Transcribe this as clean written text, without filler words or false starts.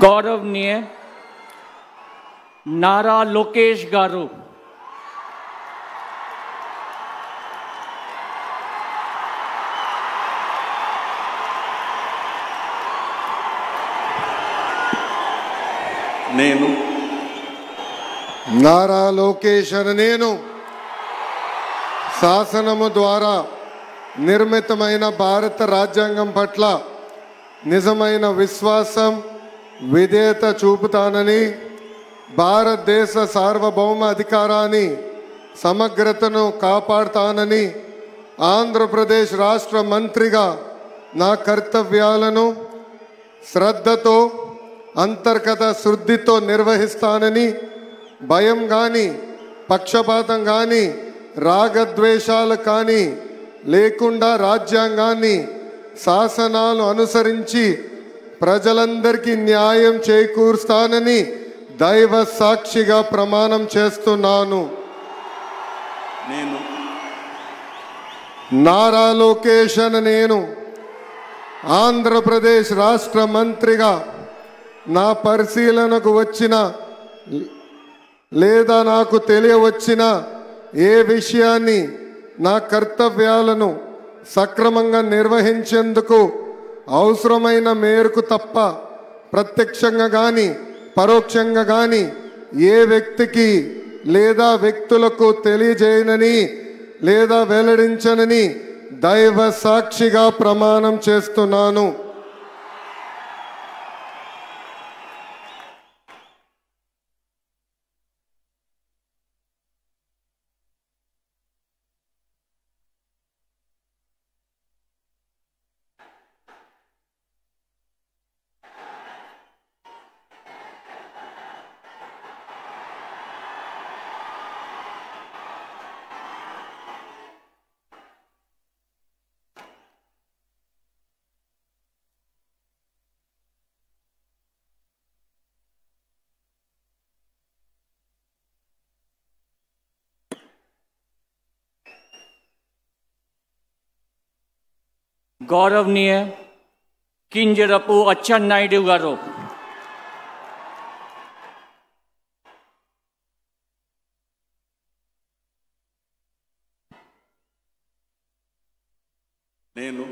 गौरवनीय नारा लोकेश गारू, నేను నారా లోకేష్ నేను శాసనము ద్వారా నిర్మితమైన భారత రాజ్యాంగం పట్ల నిజమైన విశ్వాసం విధేయత చూపుతానని, భారతదేశ సార్వభౌమ అధికారాన్ని సమగ్రతను కాపాడుతానని, ఆంధ్రప్రదేశ్ రాష్ట్ర మంత్రిగా నా కర్తవ్యాలను శ్రద్ధతో అంతర్గత శుద్ధితో నిర్వహిస్తానని, భయం కానీ పక్షపాతం కానీ రాగద్వేషాలు కానీ లేకుండా రాజ్యాంగాన్ని శాసనాలు అనుసరించి ప్రజలందరికీ న్యాయం చేకూరుస్తానని దైవ సాక్షిగా ప్రమాణం చేస్తున్నాను. నేను నారా లోకేష్ నేను ఆంధ్రప్రదేశ్ రాష్ట్ర మంత్రిగా నా పరిశీలనకు వచ్చిన లేదా నాకు తెలియవచ్చిన ఏ విషయాన్ని నా కర్తవ్యాలను సక్రమంగా నిర్వహించేందుకు అవసరమైన మేరకు తప్ప ప్రత్యక్షంగా కానీ పరోక్షంగా కానీ ఏ వ్యక్తికి లేదా వ్యక్తులకు తెలియజేయనని లేదా వెల్లడించనని దైవ సాక్షిగా ప్రమాణం చేస్తున్నాను. गौरवनीय किंजरपु अच्चन्नायुडु गारू, నేను